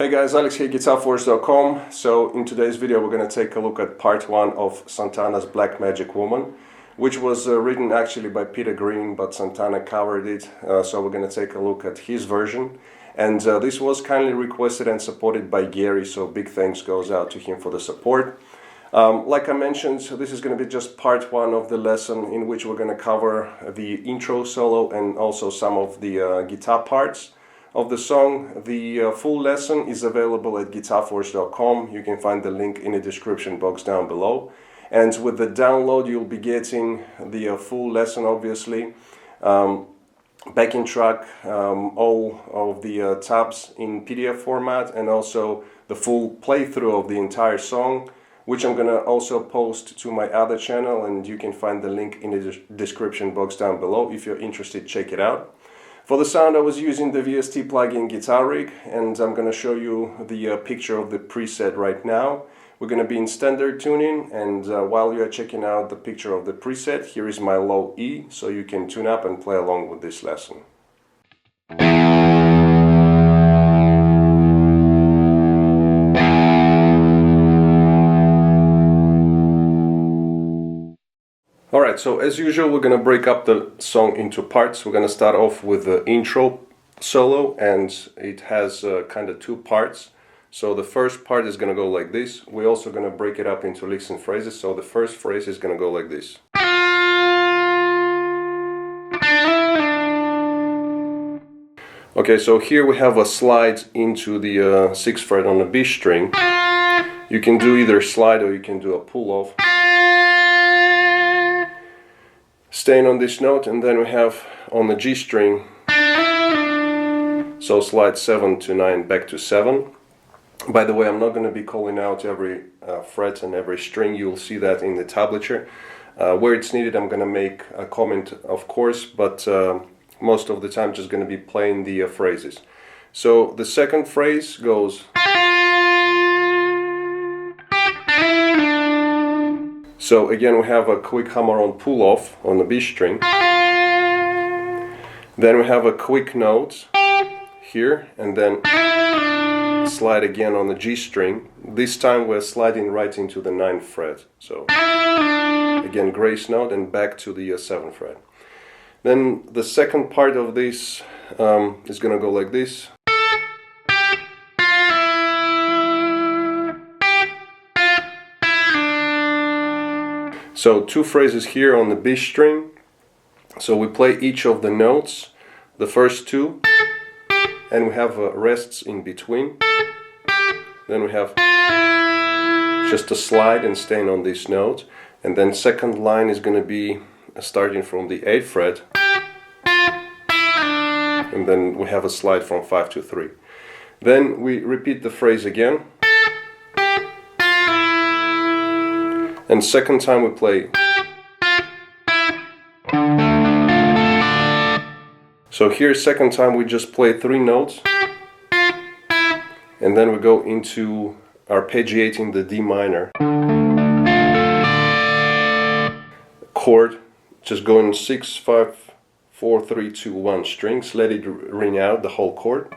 Hey guys, Alex here, GuitarForce.com. So in today's video we're going to take a look at part 1 of Santana's Black Magic Woman, which was written actually by Peter Green, but Santana covered it, so we're going to take a look at his version. And this was kindly requested and supported by Gary, so big thanks goes out to him for the support. Like I mentioned, this is going to be just part 1 of the lesson, in which we're going to cover the intro solo and also some of the guitar parts of the song. The full lesson is available at GuitarForce.com. You can find the link in the description box down below. And with the download you'll be getting the full lesson, obviously, backing track, all of the tabs in PDF format, and also the full playthrough of the entire song, which I'm gonna also post to my other channel, and you can find the link in the description box down below. If you're interested, check it out. For the sound, I was using the VST plugin Guitar Rig, and I'm going to show you the picture of the preset right now. We're going to be in standard tuning, and while you are checking out the picture of the preset, here is my low E, so you can tune up and play along with this lesson. Alright, so as usual we're going to break up the song into parts. We're going to start off with the intro solo, and it has kind of 2 parts. So the first part is going to go like this. We're also going to break it up into licks and phrases. So the first phrase is going to go like this. Okay, so here we have a slide into the 6th fret on the B string. You can do either slide or you can do a pull off. Staying on this note, and then we have on the G string, so slide 7 to 9 back to 7. By the way, I'm not going to be calling out every fret and every string. You'll see that in the tablature. Where it's needed, I'm going to make a comment, of course, but most of the time just going to be playing the phrases. So the second phrase goes. So again we have a quick hammer-on pull-off on the B string. Then we have a quick note here, and then slide again on the G string. This time we're sliding right into the 9th fret. So again grace note and back to the 7th fret. Then the second part of this is going to go like this. So 2 phrases here on the B string. So we play each of the notes, the first 2, and we have rests in between. Then we have just a slide and staying on this note. And then second line is going to be starting from the 8th fret. And then we have a slide from 5 to 3. Then we repeat the phrase again. And second time we play. So here second time we just play 3 notes, and then we go into arpeggiating the D minor chord, just going 6, 5, 4, 3, 2, 1 strings, let it ring out the whole chord.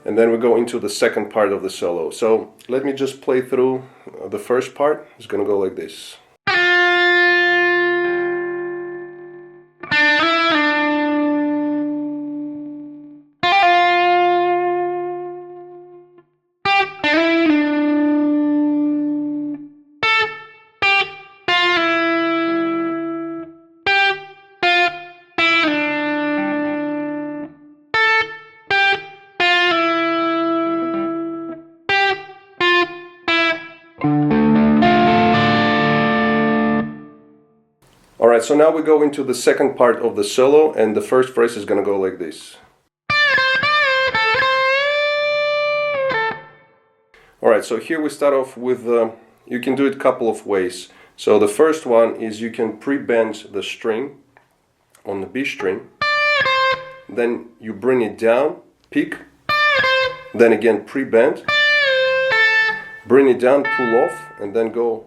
And then we go into the second part of the solo. So let me just play through the first part. It's going to go like this. Alright, so now we go into the second part of the solo, and the first phrase is going to go like this. Alright, so here we start off with, you can do it a couple of ways. So the first one is you can pre-bend the string on the B string, then you bring it down, pick, then again pre-bend, bring it down, pull off, and then go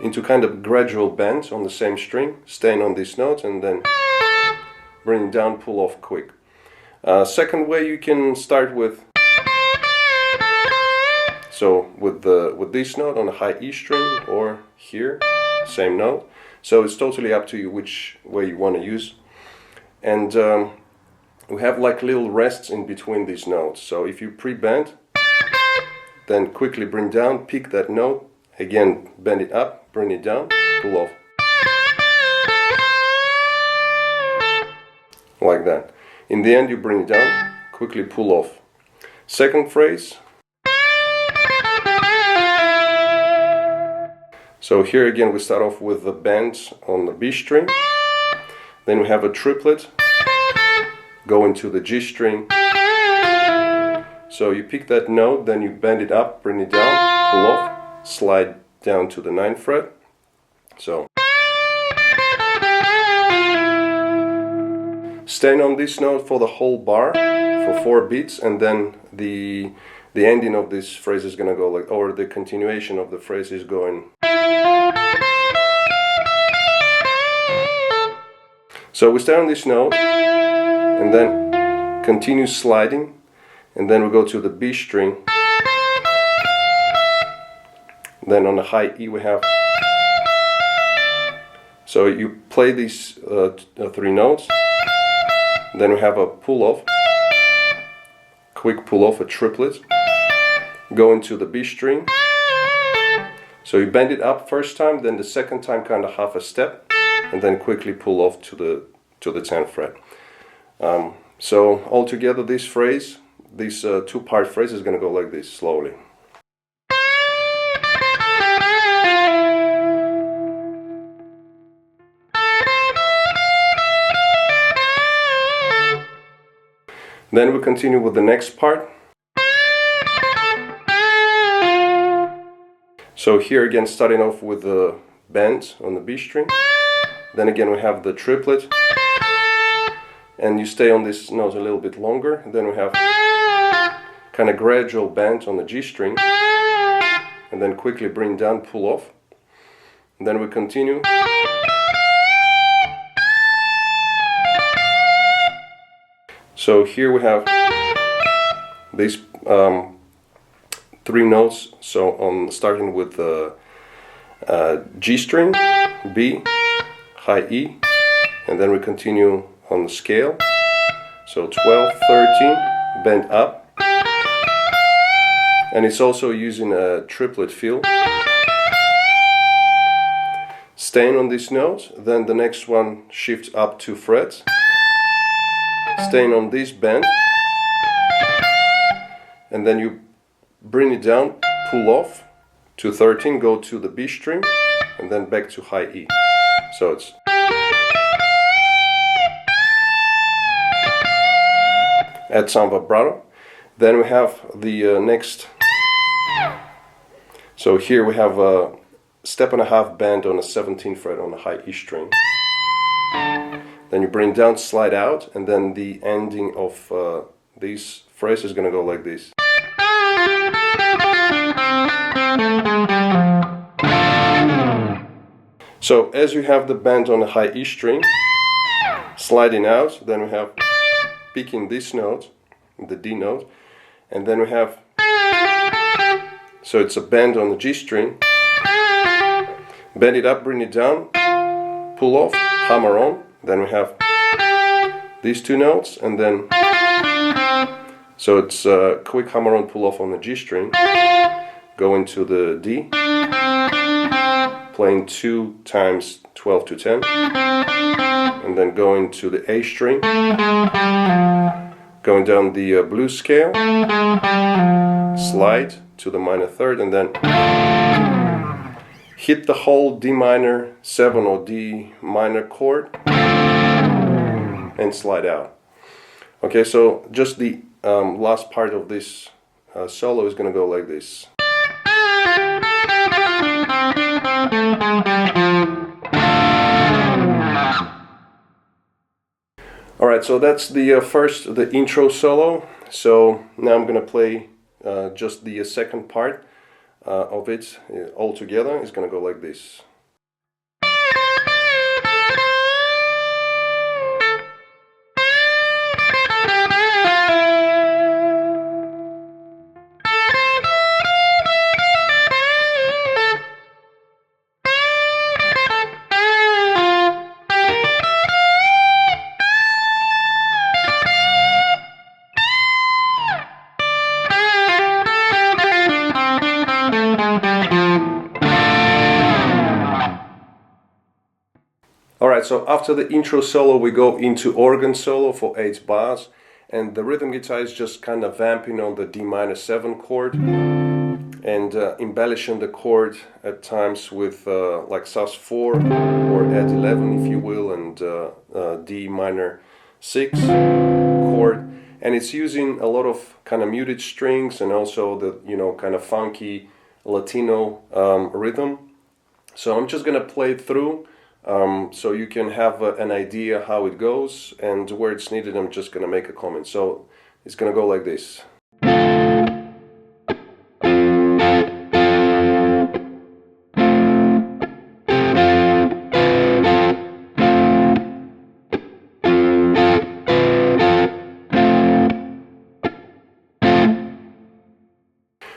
into kind of gradual bend on the same string, staying on this note, and then bring it down, pull off quick. Second way, you can start with, so with this note on the high E string, or here, same note. So it's totally up to you which way you want to use. And we have like little rests in between these notes. So if you pre-bend, then quickly bring down, pick that note, again bend it up, bring it down, pull off. Like that. In the end, you bring it down, quickly pull off. Second phrase. So here again we start off with the bend on the B string, then we have a triplet, go into the G string. So you pick that note, then you bend it up, bring it down, pull off, slide down to the 9th fret. So staying on this note for the whole bar for 4 beats, and then the ending of this phrase is gonna go like, or the continuation of the phrase is going. So we start on this note and then continue sliding, and then we go to the B string. Then on the high E we have. So you play these 3 notes. Then we have a pull off, quick pull off, a triplet. Go into the B string. So you bend it up first time, then the second time kind of half a step, and then quickly pull off to the 10th fret. So altogether this phrase, this 2-part phrase is going to go like this, slowly. Then we continue with the next part. So here again, starting off with the bend on the B string. Then again we have the triplet, and you stay on this note a little bit longer. Then we have kind of gradual bend on the G string, and then quickly bring down, pull off. And then we continue. So here we have these 3 notes. So on starting with the G string, B, high E, and then we continue on the scale. So 12, 13, bend up, and it's also using a triplet feel. Staying on this note, then the next one shifts up 2 frets. Staying on this bend, and then you bring it down, pull off to 13, go to the B string, and then back to high E. So it's. Add some vibrato. Then we have the next. So here we have a 1.5 bend on a 17th fret on the high E string. Then you bring down, slide out, and then the ending of this phrase is going to go like this. So as you have the bend on the high E string, sliding out, then we have picking this note, the D note, and then we have, so it's a bend on the G string, bend it up, bring it down, pull off, hammer on. Then we have these 2 notes, and then so it's a quick hammer on, pull off on the G string, go into the D, playing 2 times 12 to 10, and then go into the A string, going down the blues scale, slide to the minor 3rd, and then hit the whole D minor 7 or D minor chord and slide out. Okay, so just the last part of this solo is going to go like this. Alright, so that's the the intro solo. So now I'm going to play just the second part of it all together. It's going to go like this. Alright, so after the intro solo we go into organ solo for 8 bars, and the rhythm guitar is just kind of vamping on the D minor 7 chord and embellishing the chord at times with like sus4 or add 11 if you will, and D minor 6 chord, and it's using a lot of kind of muted strings and also the, you know, kind of funky Latino rhythm. So I'm just gonna play it through so you can have an idea how it goes, and where it's needed I'm just gonna make a comment. So it's gonna go like this.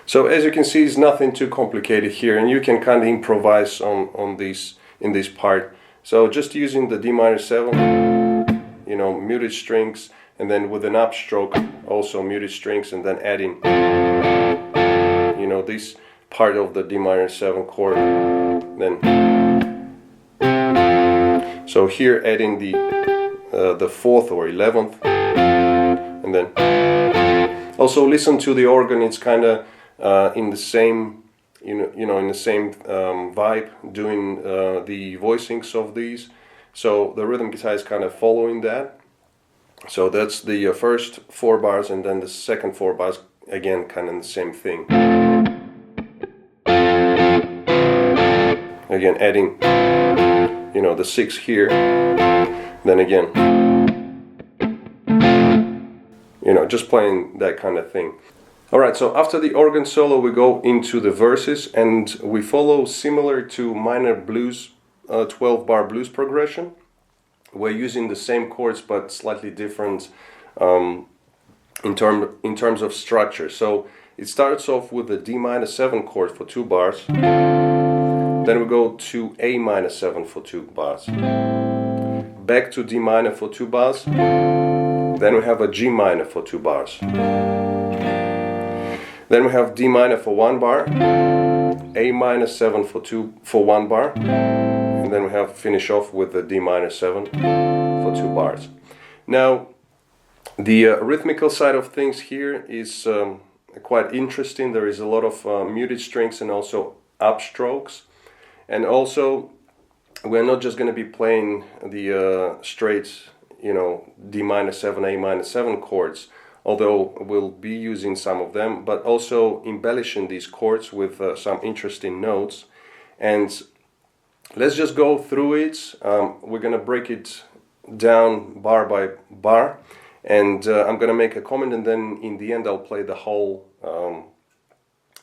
So as you can see, it's nothing too complicated here, and you can kind of improvise on this in this part. So just using the D minor 7, you know, muted strings, and then with an upstroke also muted strings, and then adding, you know, this part of the D minor 7 chord. Then so here adding the 4th or 11th, and then also listen to the organ. It's kind of in the same, you know, in the same vibe, doing the voicings of these. So the rhythm guitar is kind of following that. So that's the first 4 bars, and then the second 4 bars again kind of the same thing. Again adding, you know, the 6 here, then again, you know, just playing that kind of thing. Alright, so after the organ solo we go into the verses, and we follow similar to minor blues, 12-bar blues progression. We're using the same chords but slightly different in terms of structure. So it starts off with the D minor 7 chord for 2 bars, then we go to A minor 7 for 2 bars, back to D minor for 2 bars, then we have a G minor for 2 bars. Then we have D minor for 1 bar, A minor 7 for 1 bar, and then we have finish off with the D minor 7 for 2 bars. Now, the rhythmical side of things here is quite interesting. There is a lot of muted strings and also upstrokes, and also we're not just going to be playing the straight, you know, D minor 7, A minor 7 chords, although we'll be using some of them, but also embellishing these chords with some interesting notes. And let's just go through it. We're gonna break it down bar by bar, and I'm gonna make a comment, and then in the end I'll play the whole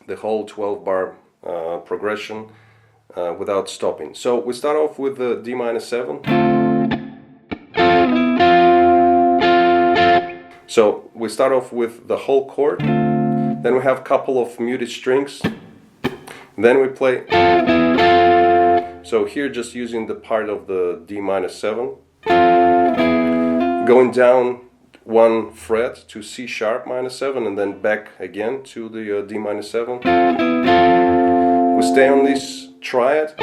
12-bar progression without stopping. So we start off with the D minor 7. So we start off with the whole chord, then we have a couple of muted strings, then we play. So here just using the part of the D minor 7, going down 1 fret to C sharp minor 7, and then back again to the D minor 7. We stay on this triad,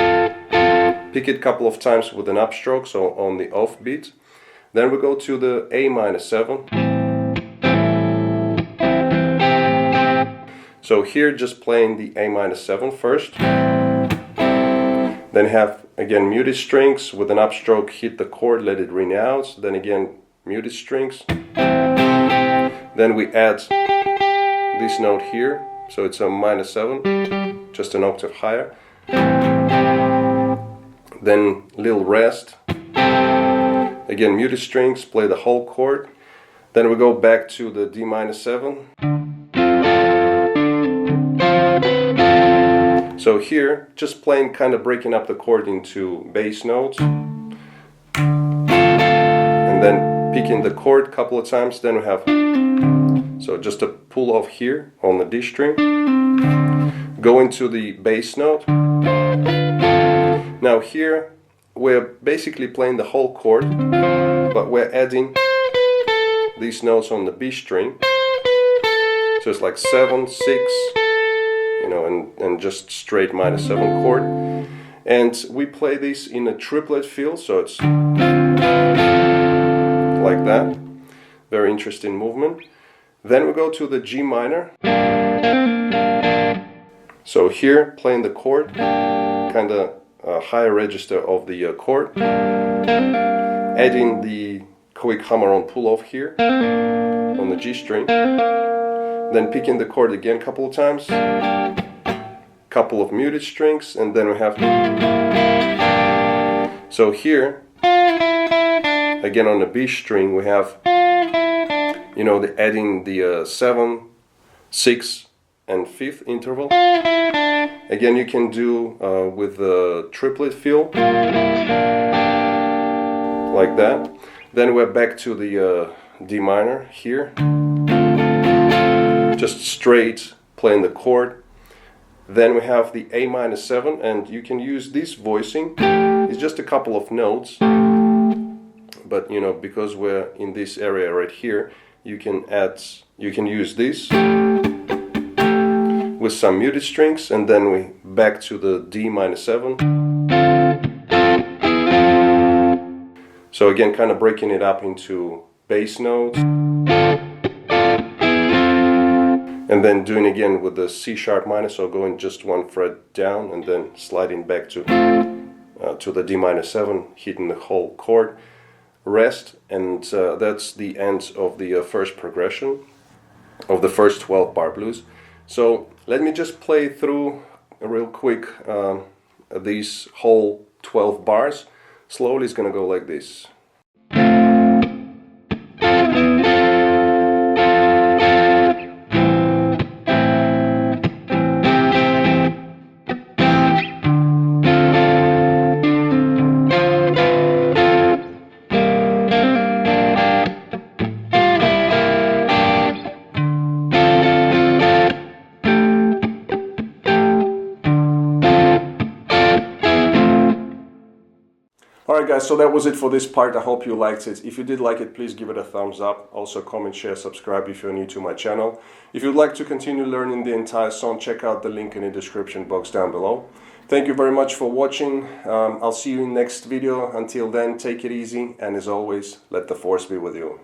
pick it a couple of times with an upstroke, so on the off beat. Then we go to the A minor 7. So here just playing the A minor 7 first, then have again muted strings with an upstroke, hit the chord, let it ring out, then again muted strings, then we add this note here, so it's a minor 7, just an octave higher, then little rest, again muted strings, play the whole chord, then we go back to the D minor 7. So here, just playing, kind of breaking up the chord into bass notes, and then picking the chord a couple of times. Then we have, so just a pull off here on the D string, go into the bass note. Now here, we're basically playing the whole chord, but we're adding these notes on the B string. So it's like 7, 6, you know, and just straight minor 7 chord. And we play this in a triplet feel, so it's like that. Very interesting movement. Then we go to the G minor. So here, playing the chord, kind of higher register of the chord, adding the quick hammer-on pull-off here on the G string, then picking the chord again a couple of times, couple of muted strings, and then we have. So here, again on the B string, we have, you know, adding the 7, 6, and 5th interval. Again, you can do with the triplet feel, like that. Then we're back to the D minor here, just straight playing the chord. Then we have the A minor 7, and you can use this voicing. It's just a couple of notes, but you know, because we're in this area right here, you can use this with some muted strings, and then we back to the D minor 7. So again, kind of breaking it up into bass notes, and then doing again with the C sharp minor, so going just one fret down and then sliding back to the D minor 7, hitting the whole chord, rest, and that's the end of the first progression of the first 12 bar blues. So let me just play through real quick these whole 12 bars. Slowly it's gonna go like this. Alright guys, so that was it for this part. I hope you liked it. If you did like it, please give it a thumbs up. Also comment, share, subscribe if you're new to my channel. If you'd like to continue learning the entire song, check out the link in the description box down below. Thank you very much for watching. I'll see you in the next video. Until then, take it easy, and as always, let the force be with you.